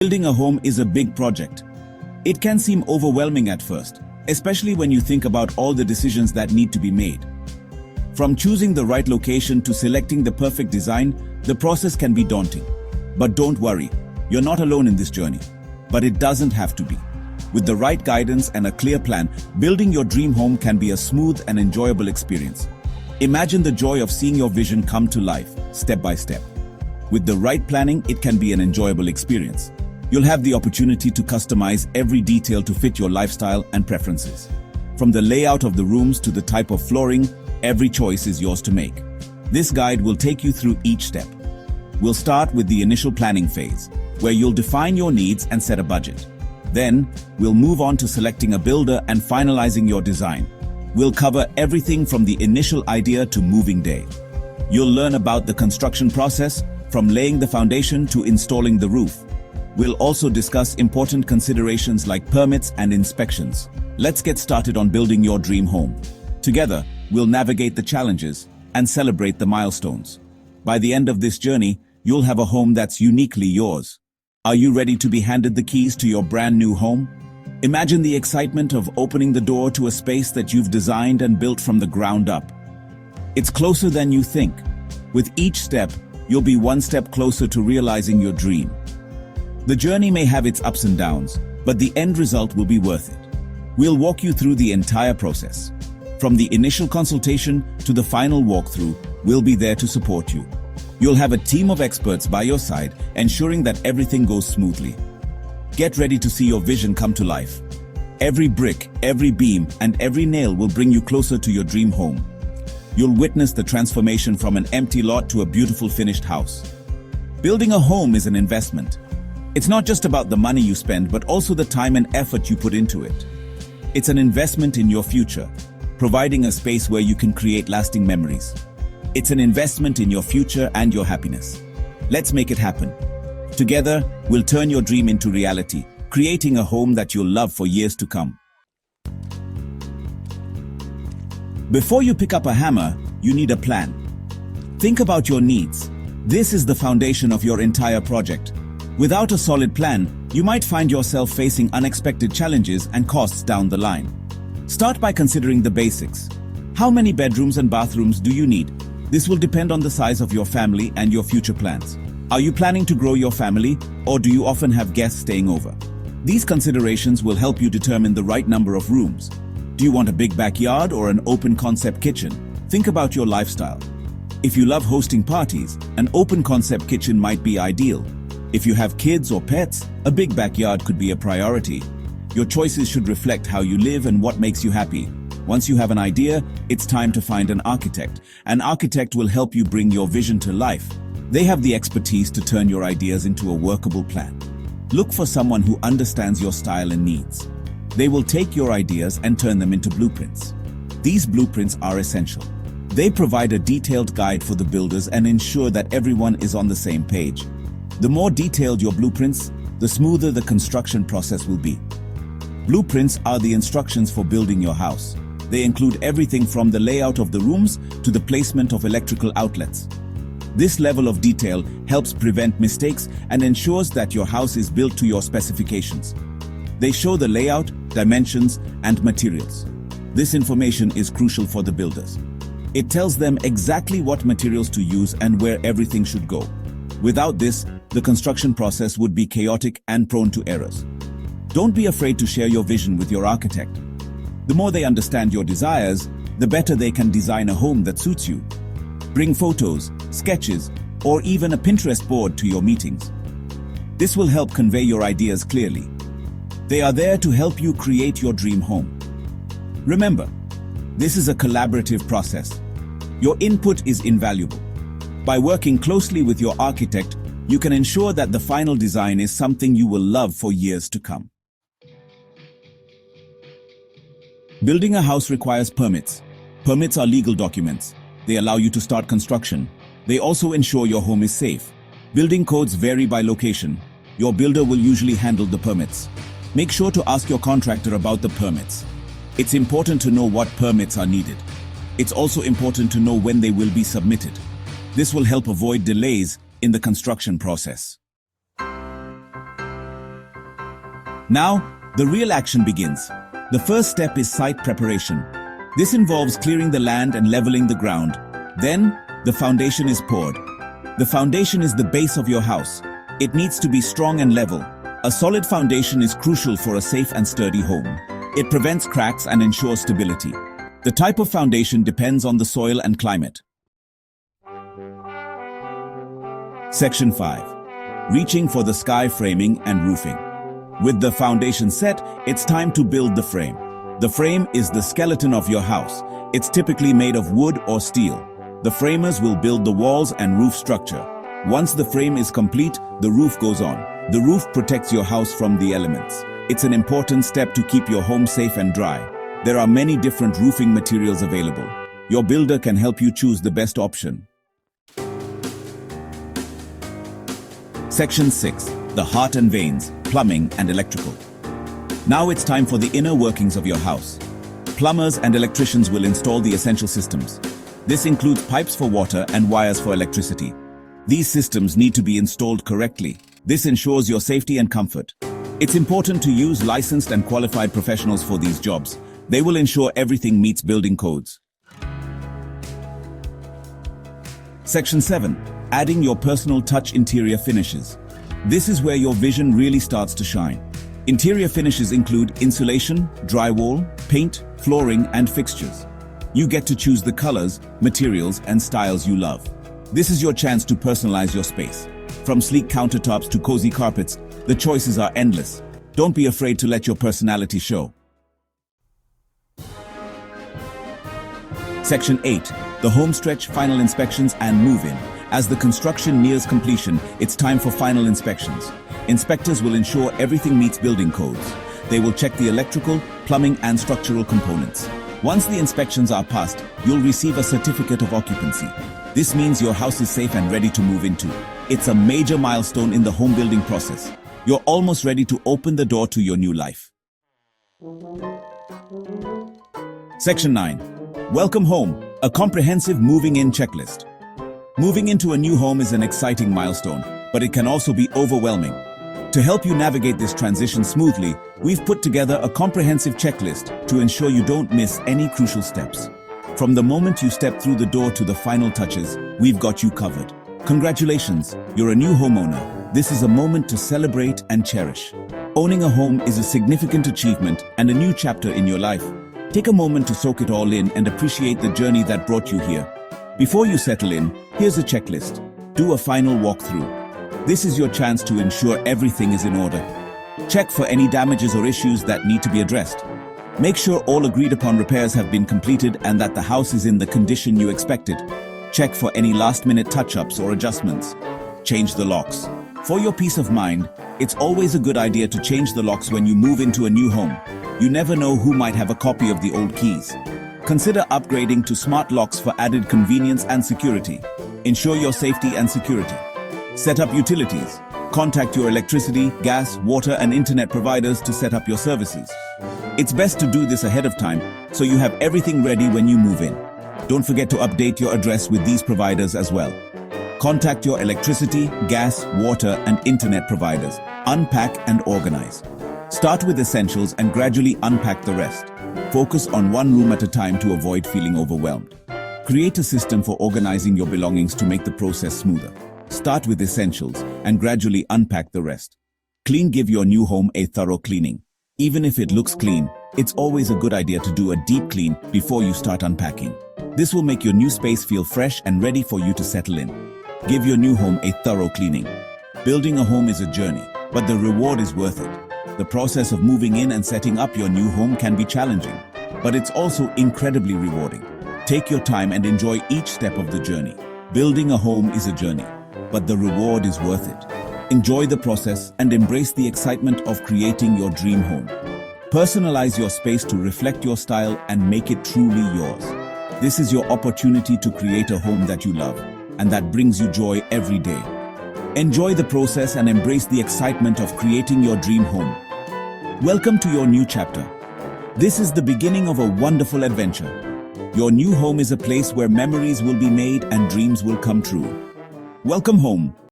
Building a home is a big project. It can seem overwhelming at first, especially when you think about all the decisions that need to be made. From choosing the right location to selecting the perfect design, the process can be daunting. But don't worry, you're not alone in this journey. But it doesn't have to be. With the right guidance and a clear plan, building your dream home can be a smooth and enjoyable experience. Imagine the joy of seeing your vision come to life, step by step. With the right planning, it can be an enjoyable experience. You'll have the opportunity to customize every detail to fit your lifestyle and preferences. From the layout of the rooms to the type of flooring, every choice is yours to make. This guide will take you through each step. We'll start with the initial planning phase, where you'll define your needs and set a budget. Then, we'll move on to selecting a builder and finalizing your design. We'll cover everything from the initial idea to moving day. You'll learn about the construction process, from laying the foundation to installing the roof. We'll also discuss important considerations like permits and inspections. Let's get started on building your dream home. Together, we'll navigate the challenges and celebrate the milestones. By the end of this journey, you'll have a home that's uniquely yours. Are you ready to be handed the keys to your brand new home? Imagine the excitement of opening the door to a space that you've designed and built from the ground up. It's closer than you think. With each step, you'll be one step closer to realizing your dream. The journey may have its ups and downs, but the end result will be worth it. We'll walk you through the entire process. From the initial consultation to the final walkthrough, we'll be there to support you. You'll have a team of experts by your side, ensuring that everything goes smoothly. Get ready to see your vision come to life. Every brick, every beam, and every nail will bring you closer to your dream home. You'll witness the transformation from an empty lot to a beautiful finished house. Building a home is an investment. It's not just about the money you spend, but also the time and effort you put into it. It's an investment in your future, providing a space where you can create lasting memories. It's an investment in your future and your happiness. Let's make it happen. Together, we'll turn your dream into reality, creating a home that you'll love for years to come. Before you pick up a hammer, you need a plan. Think about your needs. This is the foundation of your entire project. Without a solid plan, you might find yourself facing unexpected challenges and costs down the line. Start by considering the basics. How many bedrooms and bathrooms do you need? This will depend on the size of your family and your future plans. Are you planning to grow your family, or do you often have guests staying over? These considerations will help you determine the right number of rooms. Do you want a big backyard or an open concept kitchen? Think about your lifestyle. If you love hosting parties, an open concept kitchen might be ideal. If you have kids or pets, a big backyard could be a priority. Your choices should reflect how you live and what makes you happy. Once you have an idea, it's time to find an architect. An architect will help you bring your vision to life. They have the expertise to turn your ideas into a workable plan. Look for someone who understands your style and needs. They will take your ideas and turn them into blueprints. These blueprints are essential. They provide a detailed guide for the builders and ensure that everyone is on the same page. The more detailed your blueprints, the smoother the construction process will be. Blueprints are the instructions for building your house. They include everything from the layout of the rooms to the placement of electrical outlets. This level of detail helps prevent mistakes and ensures that your house is built to your specifications. They show the layout, dimensions, and materials. This information is crucial for the builders. It tells them exactly what materials to use and where everything should go. Without this, the construction process would be chaotic and prone to errors. Don't be afraid to share your vision with your architect. The more they understand your desires, the better they can design a home that suits you. Bring photos, sketches, or even a Pinterest board to your meetings. This will help convey your ideas clearly. They are there to help you create your dream home. Remember, this is a collaborative process. Your input is invaluable. By working closely with your architect, you can ensure that the final design is something you will love for years to come. Building a house requires permits. Permits are legal documents. They allow you to start construction. They also ensure your home is safe. Building codes vary by location. Your builder will usually handle the permits. Make sure to ask your contractor about the permits. It's important to know what permits are needed. It's also important to know when they will be submitted. This will help avoid delays in the construction process. Now, the real action begins. The first step is site preparation. This involves clearing the land and leveling the ground. Then, the foundation is poured. The foundation is the base of your house. It needs to be strong and level. A solid foundation is crucial for a safe and sturdy home. It prevents cracks and ensures stability. The type of foundation depends on the soil and climate. Section 5. Reaching for the sky framing and roofing. With the foundation set, it's time to build the frame. The frame is the skeleton of your house. It's typically made of wood or steel. The framers will build the walls and roof structure. Once the frame is complete, the roof goes on. The roof protects your house from the elements. It's an important step to keep your home safe and dry. There are many different roofing materials available. Your builder can help you choose the best option. Section 6. The heart and veins, plumbing and electrical. Now it's time for the inner workings of your house. Plumbers and electricians will install the essential systems. This includes pipes for water and wires for electricity. These systems need to be installed correctly. This ensures your safety and comfort. It's important to use licensed and qualified professionals for these jobs. They will ensure everything meets building codes. Section 7. Adding your personal touch interior finishes. This is where your vision really starts to shine. Interior finishes include insulation, drywall, paint, flooring, and fixtures. You get to choose the colors, materials, and styles you love. This is your chance to personalize your space. From sleek countertops to cozy carpets, the choices are endless. Don't be afraid to let your personality show. Section 8. The home stretch, final inspections, and move-in. As the construction nears completion, it's time for final inspections. Inspectors will ensure everything meets building codes. They will check the electrical, plumbing, and structural components. Once the inspections are passed, you'll receive a certificate of occupancy. This means your house is safe and ready to move into. It's a major milestone in the home building process. You're almost ready to open the door to your new life. Section 9. Welcome home, a comprehensive moving-in checklist. Moving into a new home is an exciting milestone, but it can also be overwhelming. To help you navigate this transition smoothly, we've put together a comprehensive checklist to ensure you don't miss any crucial steps. From the moment you step through the door to the final touches, we've got you covered. Congratulations, you're a new homeowner. This is a moment to celebrate and cherish. Owning a home is a significant achievement and a new chapter in your life. Take a moment to soak it all in and appreciate the journey that brought you here. Before you settle in, here's a checklist. Do a final walkthrough. This is your chance to ensure everything is in order. Check for any damages or issues that need to be addressed. Make sure all agreed upon repairs have been completed and that the house is in the condition you expected. Check for any last-minute touch-ups or adjustments. Change the locks. For your peace of mind, it's always a good idea to change the locks when you move into a new home. You never know who might have a copy of the old keys. Consider upgrading to smart locks for added convenience and security. Ensure your safety and security. Set up utilities. Contact your electricity, gas, water, and internet providers to set up your services. It's best to do this ahead of time so you have everything ready when you move in. Don't forget to update your address with these providers as well. Contact your electricity, gas, water, and internet providers. Unpack and organize. Start with essentials and gradually unpack the rest. Focus on one room at a time to avoid feeling overwhelmed. Create a system for organizing your belongings to make the process smoother. Start with essentials and gradually unpack the rest. Give your new home a thorough cleaning. Even if it looks clean, it's always a good idea to do a deep clean before you start unpacking. This will make your new space feel fresh and ready for you to settle in. Give your new home a thorough cleaning. Building a home is a journey, but the reward is worth it. The process of moving in and setting up your new home can be challenging, but it's also incredibly rewarding. Take your time and enjoy each step of the journey. Building a home is a journey, but the reward is worth it. Enjoy the process and embrace the excitement of creating your dream home. Personalize your space to reflect your style and make it truly yours. This is your opportunity to create a home that you love and that brings you joy every day. Enjoy the process and embrace the excitement of creating your dream home. Welcome to your new chapter. This is the beginning of a wonderful adventure. Your new home is a place where memories will be made and dreams will come true. Welcome home.